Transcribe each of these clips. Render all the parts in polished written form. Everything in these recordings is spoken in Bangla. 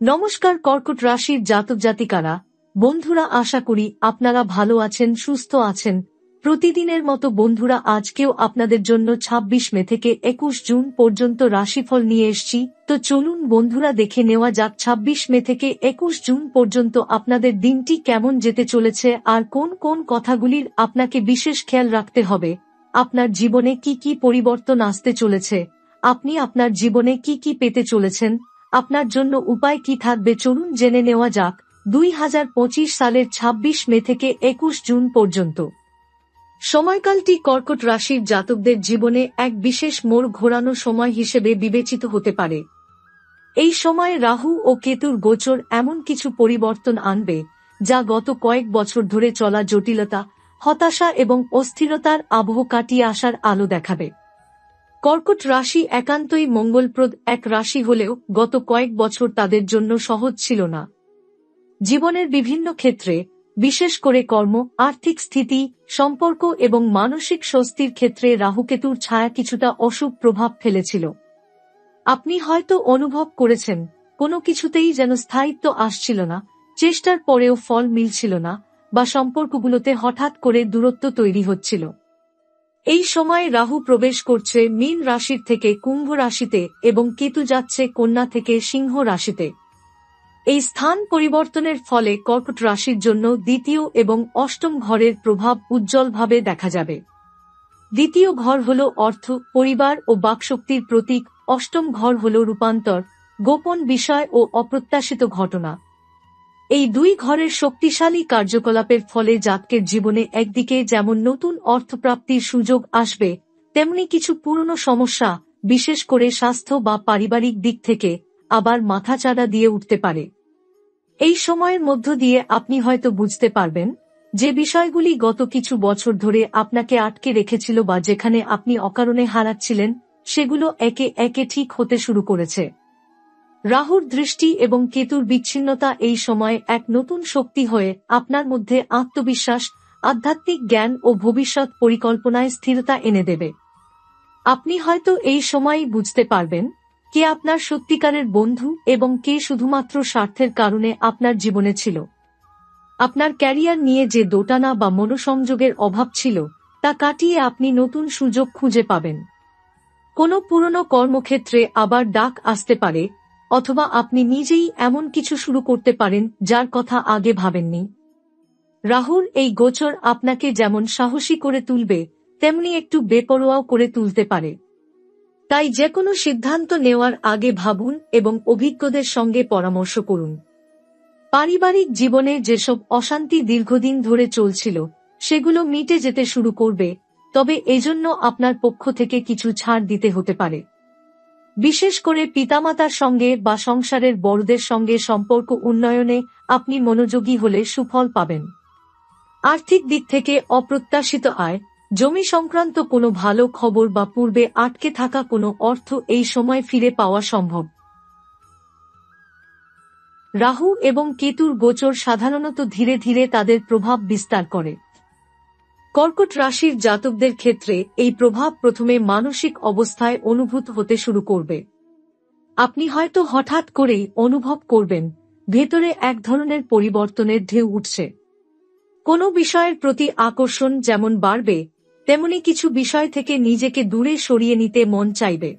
নমস্কার কর্কট রাশির জাতক জাতিকারা, বন্ধুরা, আশা করি আপনারা ভালো আছেন, সুস্থ আছেন। প্রতিদিনের মতো বন্ধুরা, আজকেও আপনাদের জন্য ২৬ মে থেকে ২১ জুন পর্যন্ত রাশিফল নিয়ে এসেছি। তো চলুন বন্ধুরা, দেখে নেওয়া যাক ২৬ মে থেকে ২১ জুন পর্যন্ত আপনাদের দিনটি কেমন যেতে চলেছে আর কোন কোন কথাগুলির আপনাকে বিশেষ খেয়াল রাখতে হবে। আপনার জীবনে কি কি পরিবর্তন আসতে চলেছে, আপনি আপনার জীবনে কি কি পেতে চলেছেন, আপনার জন্য উপায় কি থাকবে, চলুন জেনে নেওয়া যাক ২০২৫ সালের ২৬ মে থেকে ২১ জুন পর্যন্ত। সময়কালটি কর্কট রাশির জাতকদের জীবনে এক বিশেষ মোড় ঘোরানো সময় হিসেবে বিবেচিত হতে পারে। এই সময়ে রাহু ও কেতুর গোচর এমন কিছু পরিবর্তন আনবে যা গত কয়েক বছর ধরে চলা জটিলতা, হতাশা এবং অস্থিরতার আবহ কাটিয়ে আসার আলো দেখাবে। কর্কট রাশি একান্তই মঙ্গলপ্রদ এক রাশি হলেও গত কয়েক বছর তাদের জন্য সহজ ছিল না। জীবনের বিভিন্ন ক্ষেত্রে, বিশেষ করে কর্ম, আর্থিক স্থিতি, সম্পর্ক এবং মানসিক স্বস্তির ক্ষেত্রে রাহুকেতুর ছায়া কিছুটা অশুভ প্রভাব ফেলেছিল। আপনি হয়তো অনুভব করেছেন কোনো কিছুতেই যেন স্থায়িত্ব আসছিল না, চেষ্টার পরেও ফল মিলছিল না, বা সম্পর্কগুলোতে হঠাৎ করে দূরত্ব তৈরি হচ্ছিল। এই সময় রাহু প্রবেশ করছে মীন রাশির থেকে কুম্ভ রাশিতে এবং কেতু যাচ্ছে কন্যা থেকে সিংহ রাশিতে। এই স্থান পরিবর্তনের ফলে কর্কট রাশির জন্য দ্বিতীয় এবং অষ্টম ঘরের প্রভাব উজ্জ্বলভাবে দেখা যাবে। দ্বিতীয় ঘর হল অর্থ, পরিবার ও বাকশক্তির প্রতীক। অষ্টম ঘর হল রূপান্তর, গোপন বিষয় ও অপ্রত্যাশিত ঘটনা। এই দুই ঘরের শক্তিশালী কার্যকলাপের ফলে জাতকের জীবনে একদিকে যেমন নতুন অর্থপ্রাপ্তির সুযোগ আসবে, তেমনি কিছু পুরনো সমস্যা, বিশেষ করে স্বাস্থ্য বা পারিবারিক দিক থেকে, আবার মাথাচাড়া দিয়ে উঠতে পারে। এই সময়ের মধ্য দিয়ে আপনি হয়তো বুঝতে পারবেন যে বিষয়গুলি গত কিছু বছর ধরে আপনাকে আটকে রেখেছিল বা যেখানে আপনি অকারণে হারাচ্ছিলেন, সেগুলো একে একে ঠিক হতে শুরু করেছে। রাহুর দৃষ্টি এবং কেতুর বিচ্ছিন্নতা এই সময়ে এক নতুন শক্তি হয়ে আপনার মধ্যে আত্মবিশ্বাস, আধ্যাত্মিক জ্ঞান ও ভবিষ্যৎ পরিকল্পনায় স্থিরতা এনে দেবে। আপনি হয়তো এই সময়ই বুঝতে পারবেন কে আপনার সত্যিকারের বন্ধু এবং কে শুধুমাত্র স্বার্থের কারণে আপনার জীবনে ছিল। আপনার ক্যারিয়ার নিয়ে যে দোটানা বা মনোসংযোগের অভাব ছিল, তা কাটিয়ে আপনি নতুন সুযোগ খুঁজে পাবেন। কোনো পুরনো কর্মক্ষেত্রে আবার ডাক আসতে পারে, অথবা আপনি নিজেই এমন কিছু শুরু করতে পারেন যার কথা আগে ভাবেননি। রাহুর এই গোচর আপনাকে যেমন সাহসী করে তুলবে, তেমনি একটু বেপরোয়াও করে তুলতে পারে। তাই যেকোনো সিদ্ধান্ত নেওয়ার আগে ভাবুন এবং অভিজ্ঞদের সঙ্গে পরামর্শ করুন। পারিবারিক জীবনে যেসব অশান্তি দীর্ঘদিন ধরে চলছিল, সেগুলো মিটে যেতে শুরু করবে, তবে এজন্য আপনার পক্ষ থেকে কিছু ছাড় দিতে হতে পারে। বিশেষ করে পিতামাতার সঙ্গে বা সংসারের বড়দের সঙ্গে সম্পর্ক উন্নয়নে আপনি মনোযোগী হলে সুফল পাবেন। আর্থিক দিক থেকে অপ্রত্যাশিত আয়, জমি সংক্রান্ত কোনো ভালো খবর বা পূর্বে আটকে থাকা কোনো অর্থ এই সময় ফিরে পাওয়া সম্ভব। রাহু এবং কেতুর গোচর সাধারণত ধীরে ধীরে তাদের প্রভাব বিস্তার করে। কর্কট রাশির জাতকদের ক্ষেত্রে এই প্রভাব প্রথমে মানসিক অবস্থায় অনুভূত হতে শুরু করবে। আপনি হয়তো হঠাৎ করেই অনুভব করবেন ভেতরে এক ধরনের পরিবর্তনের ঢেউ উঠছে। কোনো বিষয়ের প্রতি আকর্ষণ যেমন বাড়বে, তেমনি কিছু বিষয় থেকে নিজেকে দূরে সরিয়ে নিতে মন চাইবে।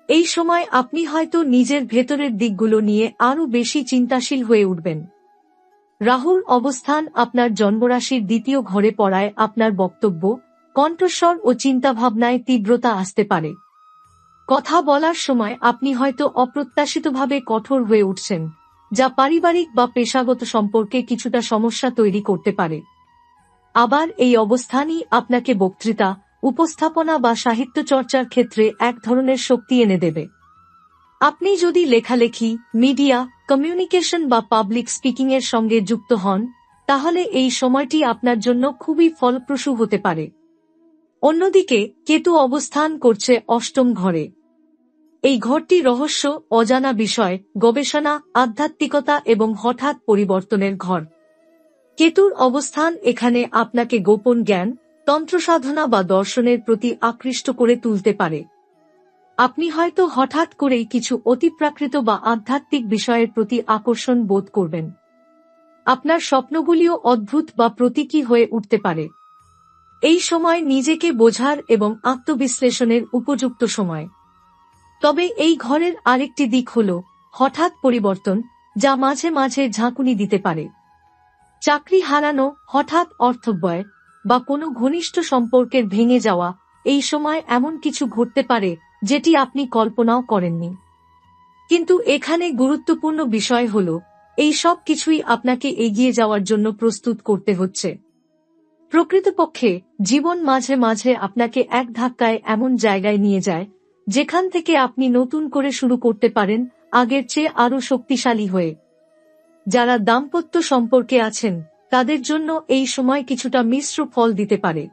এই সময় আপনি হয়তো নিজের ভেতরের দিকগুলো নিয়ে আরও বেশি চিন্তাশীল হয়ে উঠবেন। রাহুর অবস্থান আপনার জন্মরাশির দ্বিতীয় ঘরে পড়ায় আপনার বক্তব্য, কণ্ঠস্বর ও চিন্তাভাবনায় তীব্রতা আসতে পারে। কথা বলার সময় আপনি হয়তো অপ্রত্যাশিতভাবে কঠোর হয়ে উঠছেন, যা পারিবারিক বা পেশাগত সম্পর্কে কিছুটা সমস্যা তৈরি করতে পারে। আবার এই অবস্থানই আপনাকে বক্তৃতা, উপস্থাপনা বা সাহিত্য চর্চার ক্ষেত্রে এক ধরনের শক্তি এনে দেবে। আপনি যদি লেখালেখি, মিডিয়া, কমিউনিকেশন বা পাবলিক স্পিকিং এর সঙ্গে যুক্ত হন, তাহলে এই সময়টি আপনার জন্য খুবই ফলপ্রসূ হতে পারে। অন্যদিকে কেতু অবস্থান করছে অষ্টম ঘরে। এই ঘরটি রহস্য, অজানা বিষয়, গবেষণা, আধ্যাত্মিকতা এবং হঠাৎ পরিবর্তনের ঘর। কেতুর অবস্থান এখানে আপনাকে গোপন জ্ঞান, তন্ত্রসাধনা বা দর্শনের প্রতি আকৃষ্ট করে তুলতে পারে। আপনি হয়তো হঠাৎ করেই কিছু অতিপ্রাকৃত বা আধ্যাত্মিক বিষয়ের প্রতি আকর্ষণ বোধ করবেন। আপনার স্বপ্নগুলিও অদ্ভুত বা প্রতীকী হয়ে উঠতে পারে। এই সময় নিজেকে বোঝার এবং আত্মবিশ্লেষণের উপযুক্ত সময়। তবে এই ঘরের আরেকটি দিক হল হঠাৎ পরিবর্তন, যা মাঝে মাঝে ঝাঁকুনি দিতে পারে। চাকরি হারানো, হঠাৎ অর্থব্যয় বা কোনো ঘনিষ্ঠ সম্পর্কের ভেঙে যাওয়া, এই সময় এমন কিছু ঘটতে পারে যেটি আপনি কল্পনাও করেননি। কিন্তু এখানে গুরুত্বপূর্ণ বিষয় হল এই সব কিছুই আপনাকে এগিয়ে যাওয়ার জন্য প্রস্তুত করতে হচ্ছে। প্রকৃতপক্ষে জীবন মাঝে মাঝে আপনাকে এক ধাক্কায় এমন জায়গায় নিয়ে যায় যেখান থেকে আপনি নতুন করে শুরু করতে পারেন, আগের চেয়ে আরও শক্তিশালী হয়ে। যারা দাম্পত্য সম্পর্কে আছেন তাদের জন্য এই সময় কিছুটা মিশ্র ফল দিতে পারে।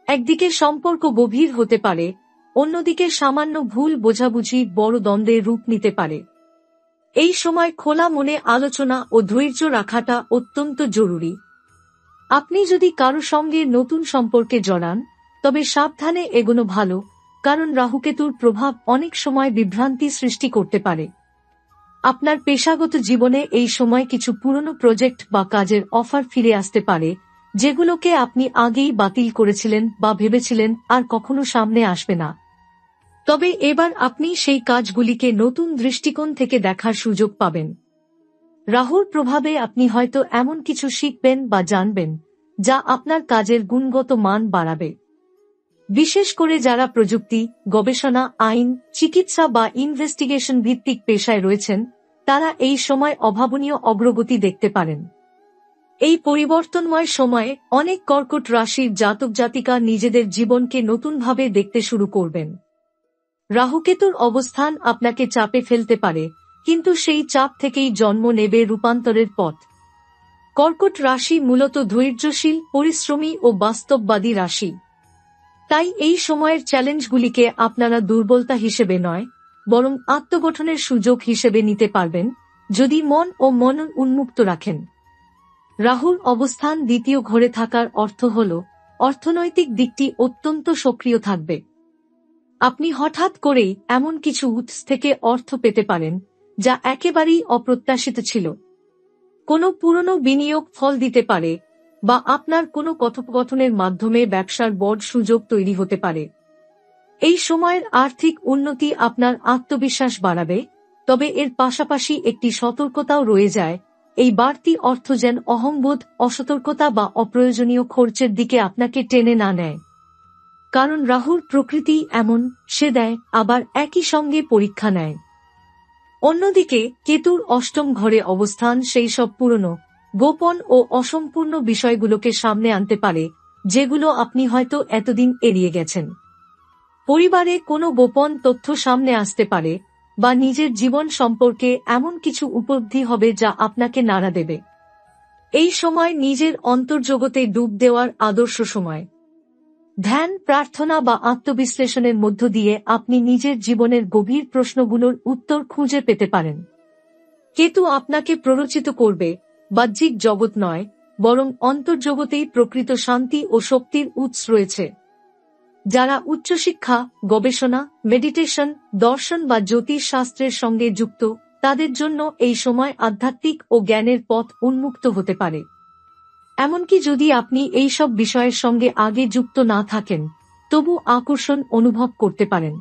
একদিকে সম্পর্ক গভীর হতে পারে, অন্যদিকে সামান্য ভুল বোঝাবুঝি বড় দ্বন্দ্বের রূপ নিতে পারে। এই সময় খোলা মনে আলোচনা ও ধৈর্য রাখাটা অত্যন্ত জরুরি। আপনি যদি কারো সঙ্গে নতুন সম্পর্কে জড়ান, তবে সাবধানে এগোনো ভালো, কারণ রাহুকেতুর প্রভাব অনেক সময় বিভ্রান্তি সৃষ্টি করতে পারে। আপনার পেশাগত জীবনে এই সময় কিছু পুরনো প্রজেক্ট বা কাজের অফার ফিরে আসতে পারে, যেগুলোকে আপনি আগেই বাতিল করেছিলেন বা ভেবেছিলেন আর কখনো সামনে আসবে না। তবে এবার আপনি সেই কাজগুলিকে নতুন দৃষ্টিকোণ থেকে দেখার সুযোগ পাবেন। রাহুর প্রভাবে আপনি হয়তো এমন কিছু শিখবেন বা জানবেন যা আপনার কাজের গুণগত মান বাড়াবে। বিশেষ করে যারা প্রযুক্তি, গবেষণা, আইন, চিকিৎসা বা ইনভেস্টিগেশন ভিত্তিক পেশায় রয়েছেন, তারা এই সময় অভাবনীয় অগ্রগতি দেখতে পারেন। এই পরিবর্তনময় সময়ে অনেক কর্কট রাশির জাতক জাতিকা নিজেদের জীবনকে নতুনভাবে দেখতে শুরু করবেন। রাহুকেতুর অবস্থান আপনাকে চাপে ফেলতে পারে, কিন্তু সেই চাপ থেকেই জন্ম নেবে রূপান্তরের পথ। কর্কট রাশি মূলত ধৈর্যশীল, পরিশ্রমী ও বাস্তববাদী রাশি। তাই এই সময়ের চ্যালেঞ্জগুলিকে আপনারা দুর্বলতা হিসেবে নয়, বরং আত্মগঠনের সুযোগ হিসেবে নিতে পারবেন, যদি মন ও মনন উন্মুক্ত রাখেন। রাহুর অবস্থান দ্বিতীয় ঘরে থাকার অর্থ হল অর্থনৈতিক দিকটি অত্যন্ত সক্রিয় থাকবে। আপনি হঠাৎ করেই এমন কিছু উৎস থেকে অর্থ পেতে পারেন যা একেবারেই অপ্রত্যাশিত ছিল। কোনো পুরনো বিনিয়োগ ফল দিতে পারে, বা আপনার কোনো কথোপকথনের মাধ্যমে ব্যবসার বড় সুযোগ তৈরি হতে পারে। এই সময়ের আর্থিক উন্নতি আপনার আত্মবিশ্বাস বাড়াবে, তবে এর পাশাপাশি একটি সতর্কতাও রয়ে যায়, এই বাড়তি অর্থ যেন অহংবোধ, অসতর্কতা বা অপ্রয়োজনীয় খরচের দিকে আপনাকে টেনে না নেয়। কারণ রাহুর প্রকৃতি এমন, সে দেয় আবার একই সঙ্গে পরীক্ষা নেয়। অন্যদিকে কেতুর অষ্টম ঘরে অবস্থান সেই সব পুরনো, গোপন ও অসম্পূর্ণ বিষয়গুলোকে সামনে আনতে পারে, যেগুলো আপনি হয়তো এতদিন এড়িয়ে গেছেন। পরিবারে কোনো গোপন তথ্য সামনে আসতে পারে, বা নিজের জীবন সম্পর্কে এমন কিছু উপলব্ধি হবে যা আপনাকে নাড়া দেবে। এই সময় নিজের অন্তর্জগতে ডুব দেওয়ার আদর্শ সময়। ধ্যান, প্রার্থনা বা আত্মবিশ্লেষণের মধ্য দিয়ে আপনি নিজের জীবনের গভীর প্রশ্নগুলোর উত্তর খুঁজে পেতে পারেন। কেতু আপনাকে প্ররোচিত করবে, বাহ্যিক জগৎ নয়, বরং অন্তর্জগতেই প্রকৃত শান্তি ও শক্তির উৎস রয়েছে। যারা উচ্চশিক্ষা, গবেষণা, মেডিটেশন, দর্শন বা জ্যোতিষ শাস্ত্রের সঙ্গে যুক্ত, তাদের জন্য এই সময় আধ্যাত্মিক ও জ্ঞানের পথ উন্মুক্ত হতে পারে। এমনকি যদি আপনি এই সব বিষয়ের সঙ্গে আগে যুক্ত না থাকেন, তবু আকর্ষণ অনুভব করতে পারেন।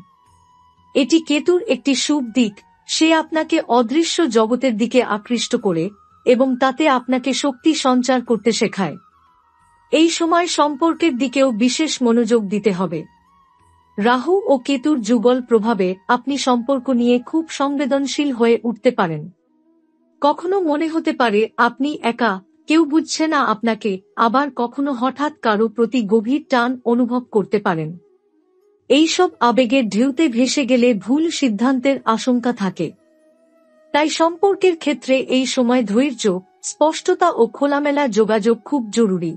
এটি কেতুর একটি শুভ দিক, সে আপনাকে অদৃশ্য জগতের দিকে আকৃষ্ট করে এবং তাতে আপনাকে শক্তি সঞ্চার করতে শেখায়। এই সময় সম্পর্কের দিকেও বিশেষ মনোযোগ দিতে হবে। রাহু ও কেতুর যুগল প্রভাবে আপনি সম্পর্ক নিয়ে খুব সংবেদনশীল হয়ে উঠতে পারেন। কখনো মনে হতে পারে আপনি একা, কেউ বুঝছে না আপনাকে, আবার কখনো হঠাৎ কারো প্রতি গভীর টান অনুভব করতে পারেন। এইসব আবেগের ঢেউতে ভেসে গেলে ভুল সিদ্ধান্তের আশঙ্কা থাকে। তাই সম্পর্কের ক্ষেত্রে এই সময় ধৈর্য, স্পষ্টতা ও খোলামেলা যোগাযোগ খুব জরুরি।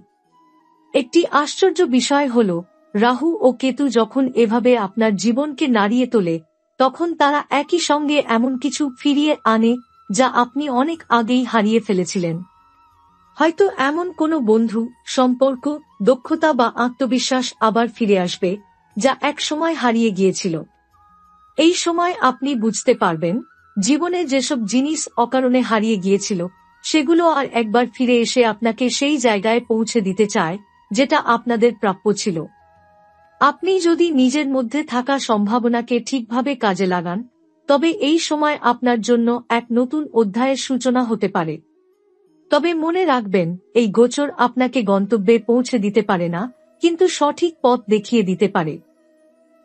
একটি আশ্চর্য বিষয় হল, রাহু ও কেতু যখন এভাবে আপনার জীবনকে নাড়িয়ে তোলে, তখন তারা একই সঙ্গে এমন কিছু ফিরিয়ে আনে যা আপনি অনেক আগেই হারিয়ে ফেলেছিলেন। হয়তো এমন কোনো বন্ধু, সম্পর্ক, দক্ষতা বা আত্মবিশ্বাস আবার ফিরে আসবে, যা একসময় হারিয়ে গিয়েছিল। এই সময় আপনি বুঝতে পারবেন জীবনে যেসব জিনিস অকারণে হারিয়ে গিয়েছিল সেগুলো আর একবার ফিরে এসে আপনাকে সেই জায়গায় পৌঁছে দিতে চায় যেটা আপনাদের প্রাপ্য ছিল। আপনি যদি নিজের মধ্যে থাকা সম্ভাবনাকে ঠিকভাবে কাজে লাগান, তবে এই সময় আপনার জন্য এক নতুন অধ্যায়ের সূচনা হতে পারে। তবে মনে রাখবেন, এই গোচর আপনাকে গন্তব্যে পৌঁছে দিতে পারে না, কিন্তু সঠিক পথ দেখিয়ে দিতে পারে।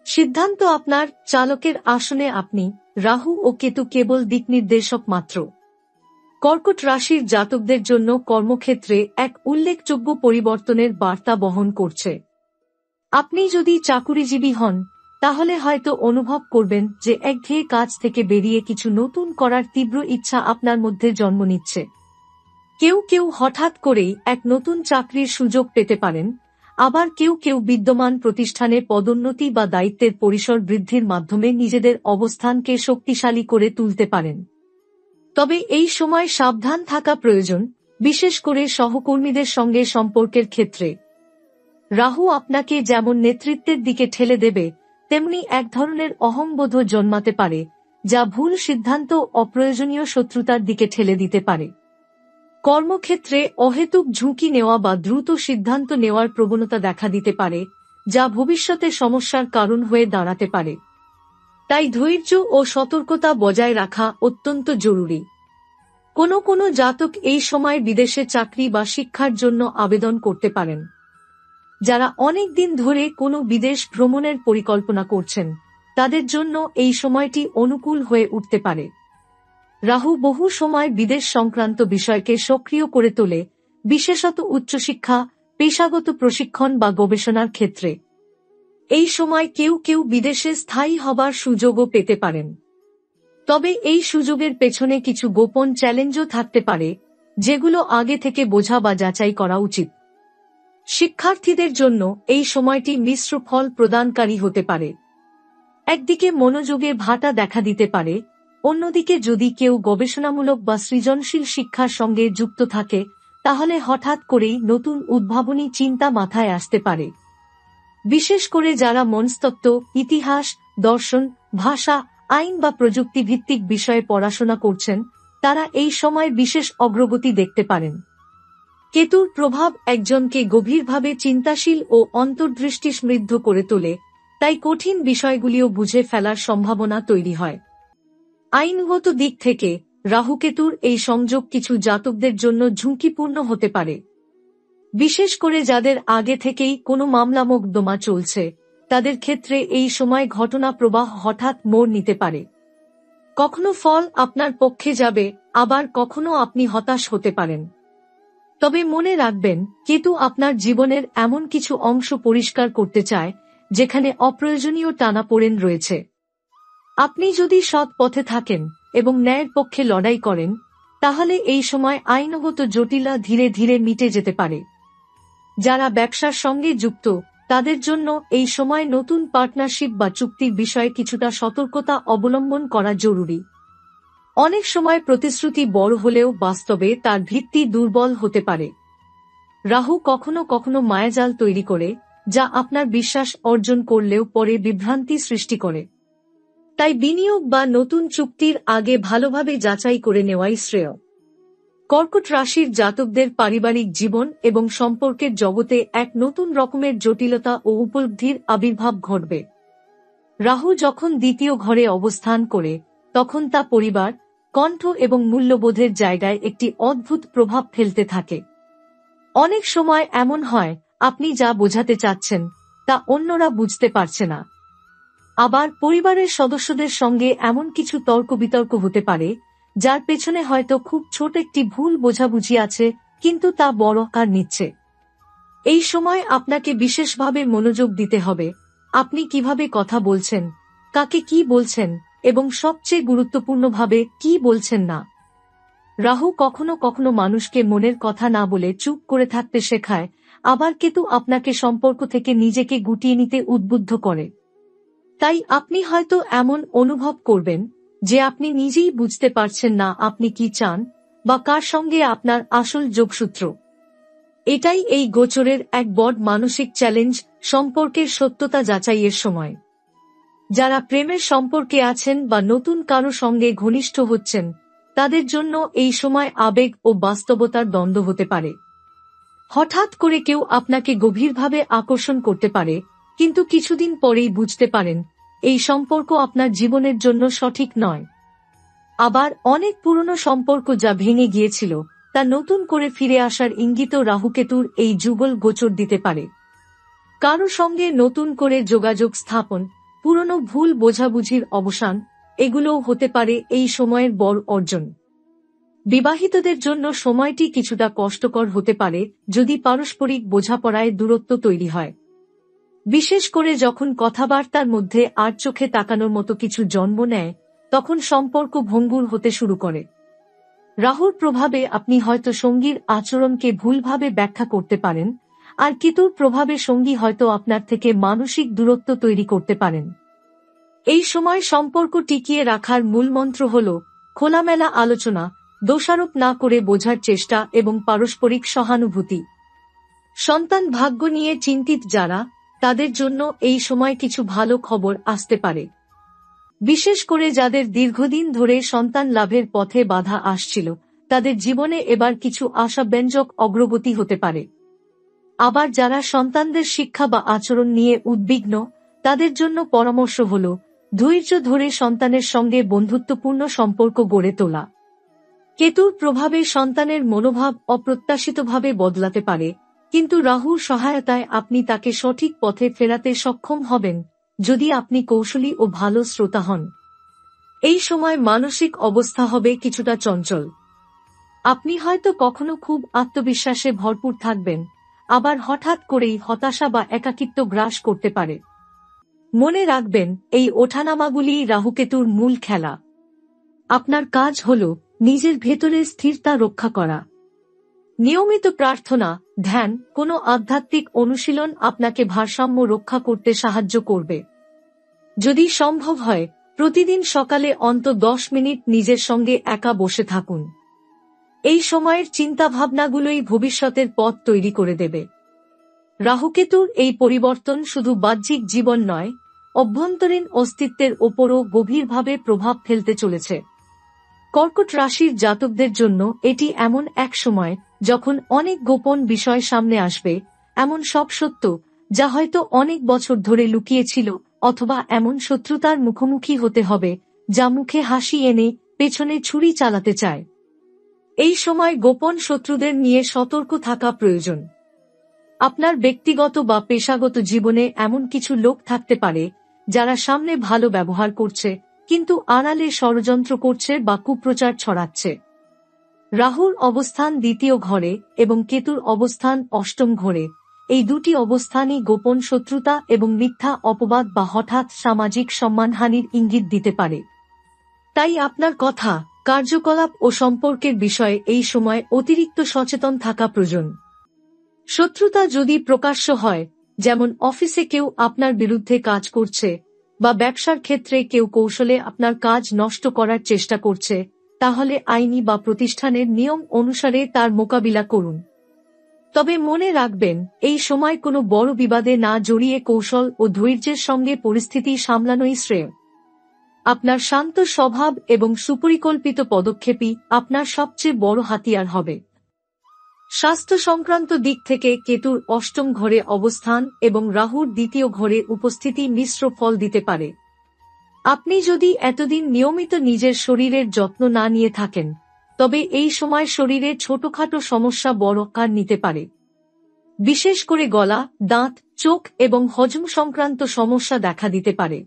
সিদ্ধান্ত আপনার, চালকের আসনে আপনি। রাহু ও কেতু কেবল দিকনির্দেশক মাত্র। কর্কট রাশির জাতকদের জন্য কর্মক্ষেত্রে এক উল্লেখযোগ্য পরিবর্তনের বার্তা বহন করছে। আপনি যদি চাকুরিজীবী হন, তাহলে হয়তো অনুভব করবেন যে একঘেয়ে কাজ থেকে বেরিয়ে কিছু নতুন করার তীব্র ইচ্ছা আপনার মধ্যে জন্ম নিচ্ছে। কেউ কেউ হঠাৎ করেই এক নতুন চাকরির সুযোগ পেতে পারেন, আবার কেউ কেউ বিদ্যমান প্রতিষ্ঠানে পদোন্নতি বা দায়িত্বের পরিসর বৃদ্ধির মাধ্যমে নিজেদের অবস্থানকে শক্তিশালী করে তুলতে পারেন। তবে এই সময় সাবধান থাকা প্রয়োজন, বিশেষ করে সহকর্মীদের সঙ্গে সম্পর্কের ক্ষেত্রে। রাহু আপনাকে যেমন নেতৃত্বের দিকে ঠেলে দেবে, তেমনি এক ধরনের অহংবোধও জন্মাতে পারে, যা ভুল সিদ্ধান্ত ও অপ্রয়োজনীয় শত্রুতার দিকে ঠেলে দিতে পারে। কর্মক্ষেত্রে অহেতুক ঝুঁকি নেওয়া বা দ্রুত সিদ্ধান্ত নেওয়ার প্রবণতা দেখা দিতে পারে, যা ভবিষ্যতে সমস্যার কারণ হয়ে দাঁড়াতে পারে। তাই ধৈর্য ও সতর্কতা বজায় রাখা অত্যন্ত জরুরি। কোনো কোনো জাতক এই সময় বিদেশে চাকরি বা শিক্ষার জন্য আবেদন করতে পারেন। যারা অনেক দিন ধরে কোনো বিদেশ ভ্রমণের পরিকল্পনা করছেন, তাদের জন্য এই সময়টি অনুকূল হয়ে উঠতে পারে। রাহু বহু সময় বিদেশ সংক্রান্ত বিষয়কে সক্রিয় করে তোলে, বিশেষত উচ্চশিক্ষা, পেশাগত প্রশিক্ষণ বা গবেষণার ক্ষেত্রে। এই সময় কেউ কেউ বিদেশে স্থায়ী হবার সুযোগও পেতে পারেন। তবে এই সুযোগের পেছনে কিছু গোপন চ্যালেঞ্জও থাকতে পারে, যেগুলো আগে থেকে বোঝা বা যাচাই করা উচিত। শিক্ষার্থীদের জন্য এই সময়টি মিশ্র ফল প্রদানকারী হতে পারে। একদিকে মনোযোগের ভাটা দেখা দিতে পারে, অন্যদিকে যদি কেউ গবেষণামূলক বা সৃজনশীল শিক্ষার সঙ্গে যুক্ত থাকে, তাহলে হঠাৎ করেই নতুন উদ্ভাবনী চিন্তা মাথায় আসতে পারে। বিশেষ করে যারা মনস্তত্ত্ব, ইতিহাস, দর্শন, ভাষা, আইন বা প্রযুক্তি ভিত্তিক বিষয়ে পড়াশোনা করছেন, তারা এই সময় বিশেষ অগ্রগতি দেখতে পারেন। কেতুর প্রভাব একজনকে গভীরভাবে চিন্তাশীল ও অন্তর্দৃষ্টি সমৃদ্ধ করে তোলে, তাই কঠিন বিষয়গুলিও বুঝে ফেলার সম্ভাবনা তৈরি হয়। আইনগত দিক থেকে রাহুকেতুর এই সংযোগ কিছু জাতকদের জন্য ঝুঁকিপূর্ণ হতে পারে। বিশেষ করে যাদের আগে থেকেই কোনো মামলা মোকদ্দমা চলছে, তাদের ক্ষেত্রে এই সময় ঘটনা প্রবাহ হঠাৎ মোড় নিতে পারে। কখনো ফল আপনার পক্ষে যাবে, আবার কখনো আপনি হতাশ হতে পারেন। তবে মনে রাখবেন, কেতু আপনার জীবনের এমন কিছু অংশ পরিষ্কার করতে চায় যেখানে অপ্রয়োজনীয় টানাপোড়েন রয়েছে। আপনি যদি সৎ পথে থাকেন এবং ন্যায়ের পক্ষে লড়াই করেন, তাহলে এই সময় আইনগত জটিলতা ধীরে ধীরে মিটে যেতে পারে। যারা ব্যবসার সঙ্গে যুক্ত, তাদের জন্য এই সময় নতুন পার্টনারশিপ বা চুক্তির বিষয়ে কিছুটা সতর্কতা অবলম্বন করা জরুরি। অনেক সময় প্রতিশ্রুতি বড় হলেও বাস্তবে তার ভিত্তি দুর্বল হতে পারে। রাহু কখনো কখনো মায়াজাল তৈরি করে, যা আপনার বিশ্বাস অর্জন করলেও পরে বিভ্রান্তি সৃষ্টি করে। তাই বিনিয়োগ বা নতুন চুক্তির আগে ভালোভাবে যাচাই করে নেওয়াই শ্রেয়। কর্কট রাশির জাতকদের পারিবারিক জীবন এবং সম্পর্কের জগতে এক নতুন রকমের জটিলতা ও উপলব্ধির আবির্ভাব ঘটবে। রাহু যখন দ্বিতীয় ঘরে অবস্থান করে, তখন তা পরিবার, কণ্ঠ এবং মূল্যবোধের জায়গায় একটি অদ্ভুত প্রভাব ফেলতে থাকে। অনেক সময় এমন হয়, আপনি যা বোঝাতে চাচ্ছেন তা অন্যরা বুঝতে পারছে না। আবার পরিবারের সদস্যদের সঙ্গে এমন কিছু তর্ক বিতর্ক হতে পারে, যার পেছনে হয়তো খুব ছোট একটি ভুল বোঝাবুঝি আছে, কিন্তু তা বড় আকার নিচ্ছে। এই সময় আপনাকে বিশেষভাবে মনোযোগ দিতে হবে, আপনি কিভাবে কথা বলছেন, কাকে কি বলছেন এবং সবচেয়ে গুরুত্বপূর্ণভাবে কি বলছেন না। রাহু কখনো কখনো মানুষকে মনের কথা না বলে চুপ করে থাকতে শেখায়, আবার কেতু আপনাকে সম্পর্ক থেকে নিজেকে গুটিয়ে নিতে উদ্বুদ্ধ করে। তাই আপনি হয়তো এমন অনুভব করবেন যে আপনি নিজেই বুঝতে পারছেন না আপনি কি চান বা কার সঙ্গে আপনার আসল যোগসূত্র। এটাই এই গোচরের এক বড় মানসিক চ্যালেঞ্জ, সম্পর্কের সত্যতা যাচাইয়ের সময়। যারা প্রেমের সম্পর্কে আছেন বা নতুন কারো সঙ্গে ঘনিষ্ঠ হচ্ছেন তাদের জন্য এই সময় আবেগ ও বাস্তবতার দ্বন্দ্ব হতে পারে। হঠাৎ করে কেউ আপনাকে গভীরভাবে আকর্ষণ করতে পারে, কিন্তু কিছুদিন পরেই বুঝতে পারেন এই সম্পর্ক আপনার জীবনের জন্য সঠিক নয়। আবার অনেক পুরনো সম্পর্ক যা ভেঙে গিয়েছিল তা নতুন করে ফিরে আসার ইঙ্গিতও রাহুকেতুর এই যুগল গোচর দিতে পারে। কারো সঙ্গে নতুন করে যোগাযোগ স্থাপন, পুরনো ভুল বোঝাবুঝির অবসান, এগুলোও হতে পারে এই সময়ের বড় অর্জন। বিবাহিতদের জন্য সময়টি কিছুটা কষ্টকর হতে পারে যদি পারস্পরিক বোঝাপড়ায় দূরত্ব তৈরি হয়, বিশেষ করে যখন কথাবার্তার মধ্যে আর চোখে তাকানোর মতো কিছু জন্ম নেয়, তখন সম্পর্ক ভঙ্গুর হতে শুরু করে। রাহুর প্রভাবে আপনি হয়তো সঙ্গীর আচরণকে ভুলভাবে ব্যাখ্যা করতে পারেন, আর কেতুর প্রভাবে সঙ্গী হয়তো আপনার থেকে মানসিক দূরত্ব তৈরি করতে পারেন। এই সময় সম্পর্ক টিকিয়ে রাখার মূলমন্ত্র হল খোলামেলা আলোচনা, দোষারোপ না করে বোঝার চেষ্টা এবং পারস্পরিক সহানুভূতি। সন্তান ভাগ্য নিয়ে চিন্তিত যারা, তাদের জন্য এই সময় কিছু ভালো খবর আসতে পারে। বিশেষ করে যাদের দীর্ঘদিন ধরে সন্তান লাভের পথে বাধা আসছিল, তাদের জীবনে এবার কিছু আশাব্যঞ্জক অগ্রগতি হতে পারে। আবার যারা সন্তানদের শিক্ষা বা আচরণ নিয়ে উদ্বিগ্ন, তাদের জন্য পরামর্শ হল ধৈর্য ধরে সন্তানের সঙ্গে বন্ধুত্বপূর্ণ সম্পর্ক গড়ে তোলা। কেতুর প্রভাবে সন্তানের মনোভাব অপ্রত্যাশিতভাবে বদলাতে পারে, কিন্তু রাহুর সহায়তায় আপনি তাকে সঠিক পথে ফেরাতে সক্ষম হবেন যদি আপনি কৌশলী ও ভালো শ্রোতা হন। এই সময় মানসিক অবস্থা হবে কিছুটা চঞ্চল। আপনি হয়তো কখনো খুব আত্মবিশ্বাসে ভরপুর থাকবেন, আবার হঠাৎ করেই হতাশা বা একাকিত্ব গ্রাস করতে পারে। মনে রাখবেন, এই ওঠানামাগুলিই রাহুকেতুর মূল খেলা। আপনার কাজ হল নিজের ভেতরে স্থিরতা রক্ষা করা। নিয়মিত প্রার্থনা, ধ্যান, কোনো আধ্যাত্মিক অনুশীলন আপনাকে ভারসাম্য রক্ষা করতে সাহায্য করবে। যদি সম্ভব হয়, প্রতিদিন সকালে অন্তত 10 মিনিট নিজের সঙ্গে একা বসে থাকুন। এই সময়ের চিন্তাভাবনাগুলোই ভবিষ্যতের পথ তৈরি করে দেবে। রাহুকেতুর এই পরিবর্তন শুধু বাহ্যিক জীবন নয়, অভ্যন্তরীণ অস্তিত্বের ওপরও গভীরভাবে প্রভাব ফেলতে চলেছে। কর্কট রাশির জাতকদের জন্য এটি এমন এক সময় যখন অনেক গোপন বিষয় সামনে আসবে, এমন সব সত্য যা হয়তো অনেক বছর ধরে লুকিয়ে ছিল, অথবা এমন শত্রুতার মুখোমুখি হতে হবে যা মুখে হাসি এনে পেছনে ছুরি চালাতে চায়। এই সময় গোপন শত্রুদের নিয়ে সতর্ক থাকা প্রয়োজন। আপনার ব্যক্তিগত বা পেশাগত জীবনে এমন কিছু লোক থাকতে পারে যারা সামনে ভালো ব্যবহার করছে, কিন্তু আড়ালে ষড়যন্ত্র করছে বা কুপ্রচার ছড়াচ্ছে। রাহুর অবস্থান দ্বিতীয় ঘরে এবং কেতুর অবস্থান অষ্টম ঘরে, এই দুটি অবস্থানই গোপন শত্রুতা এবং মিথ্যা অপবাদ বা হঠাৎ সামাজিক সম্মানহানির ইঙ্গিত দিতে পারে। তাই আপনার কথা, কার্যকলাপ ও সম্পর্কের বিষয়ে এই সময় অতিরিক্ত সচেতন থাকা প্রয়োজন। শত্রুতা যদি প্রকাশ্য হয়, যেমন অফিসে কেউ আপনার বিরুদ্ধে কাজ করছে বা ব্যবসার ক্ষেত্রে কেউ কৌশলে আপনার কাজ নষ্ট করার চেষ্টা করছে, তাহলে আইনি বা প্রতিষ্ঠানের নিয়ম অনুসারে তার মোকাবিলা করুন। তবে মনে রাখবেন, এই সময় কোনো বড় বিবাদে না জড়িয়ে কৌশল ও ধৈর্যের সঙ্গে পরিস্থিতি সামলানোই শ্রেয়। আপনার শান্ত স্বভাব এবং সুপরিকল্পিত পদক্ষেপই আপনার সবচেয়ে বড় হাতিয়ার হবে। স্বাস্থ্য সংক্রান্ত দিক থেকে কেতুর অষ্টম ঘরে অবস্থান এবং রাহুর দ্বিতীয় ঘরে উপস্থিতি মিশ্র ফল দিতে পারে। আপনি যদি এতদিন নিয়মিত নিজের শরীরের যত্ন না নিয়ে থাকেন, তবে এই সময় শরীরে ছোটখাটো সমস্যা বড় আকার নিতে পারে। বিশেষ করে গলা, দাঁত, চোখ এবং হজম সংক্রান্ত সমস্যা দেখা দিতে পারে।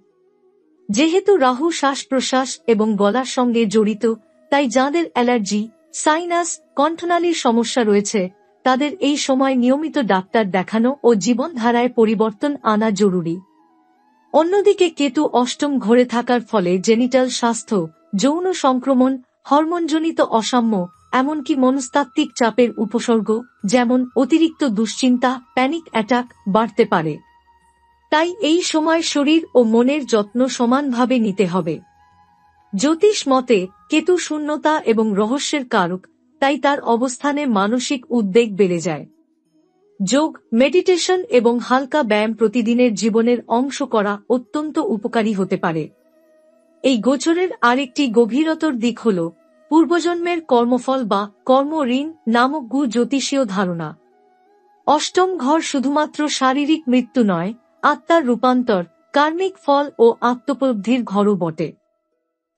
যেহেতু রাহু শ্বাস-প্রশ্বাস এবং গলার সঙ্গে জড়িত, তাই যাদের অ্যালার্জি, সাইনাস, কণ্ঠনালীর সমস্যা রয়েছে, তাদের এই সময় নিয়মিত ডাক্তার দেখানো ও জীবনধারায় পরিবর্তন আনা জরুরি। অন্যদিকে কেতু অষ্টম ঘরে থাকার ফলে জেনিটাল স্বাস্থ্য, যৌন সংক্রমণ, হরমোনজনিত অসাম্য, এমনকি মনস্তাত্ত্বিক চাপের উপসর্গ যেমন অতিরিক্ত দুশ্চিন্তা, প্যানিক অ্যাটাক বাড়তে পারে। তাই এই সময় শরীর ও মনের যত্ন সমানভাবে নিতে হবে। জ্যোতিষ মতে কেতু শূন্যতা এবং রহস্যের কারক, তাই তার অবস্থানে মানসিক উদ্বেগ বেড়ে যায়। যোগ, মেডিটেশন এবং হালকা ব্যায়াম প্রতিদিনের জীবনের অংশ করা অত্যন্ত উপকারী হতে পারে। এই গোচরের আরেকটি গভীরতর দিক হল পূর্বজন্মের কর্মফল বা কর্ম-ঋণ নামক জ্যোতিষীয় ধারণা। অষ্টম ঘর শুধুমাত্র শারীরিক মৃত্যু নয়, আত্মার রূপান্তর, কার্মিক ফল ও আত্মোপলব্ধির ঘরও বটে।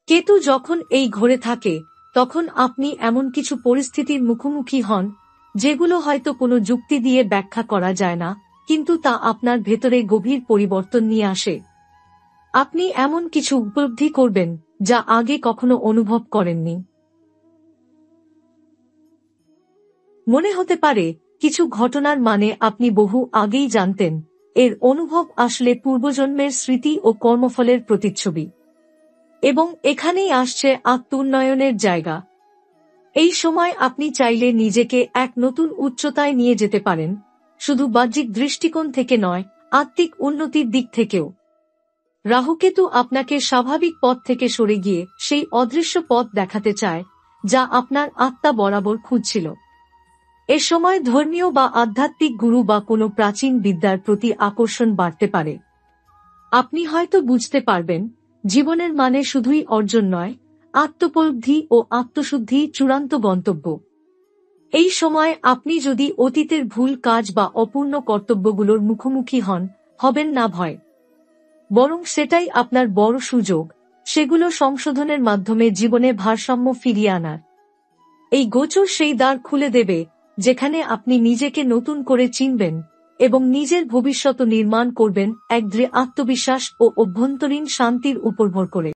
কেতু যখন এই ঘরে থাকে তখন আপনি এমন কিছু পরিস্থিতির মুখোমুখি হন যেগুলো হয়তো কোনো যুক্তি দিয়ে ব্যাখ্যা করা যায় না, কিন্তু তা আপনার ভেতরে গভীর পরিবর্তন নিয়ে আসে। আপনি এমন কিছু উপলব্ধি করবেন যা আগে কখনো অনুভব করেননি। মনে হতে পারে কিছু ঘটনার মানে আপনি বহু আগেই জানতেন, এর অনুভব আসলে পূর্বজন্মের স্মৃতি ও কর্মফলের প্রতিচ্ছবি। এবং এখানেই আসছে আত্ম-উন্নয়নের জায়গা। এই সময় আপনি চাইলে নিজেকে এক নতুন উচ্চতায় নিয়ে যেতে পারেন, শুধু বাহ্যিক দৃষ্টিকোণ থেকে নয়, আত্মিক উন্নতির দিক থেকেও। রাহুকেতু আপনাকে স্বাভাবিক পথ থেকে সরে গিয়ে সেই অদৃশ্য পথ দেখাতে চায় যা আপনার আত্মা বরাবর খুঁজছিল। এ সময় ধর্মীয় বা আধ্যাত্মিক গুরু বা কোনো প্রাচীন বিদ্যার প্রতি আকর্ষণ বাড়তে পারে। আপনি হয়তো বুঝতে পারবেন জীবনের মানে শুধুই অর্জন নয়, আত্মোপলব্ধি ও আত্মশুদ্ধি চূড়ান্ত গন্তব্য। এই সময় আপনি যদি অতীতের ভুল কাজ বা অপূর্ণ কর্তব্যগুলোর মুখোমুখি হবেন না ভয়, বরং সেটাই আপনার বড় সুযোগ, সেগুলো সংশোধনের মাধ্যমে জীবনে ভারসাম্য ফিরিয়ে আনার। এই গোচর সেই দ্বার খুলে দেবে যেখানে আপনি নিজেকে নতুন করে চিনবেন এবং নিজের ভবিষ্যৎ নির্মাণ করবেন এক দৃঢ় আত্মবিশ্বাস ও অভ্যন্তরীণ শান্তির উপর ভর করে।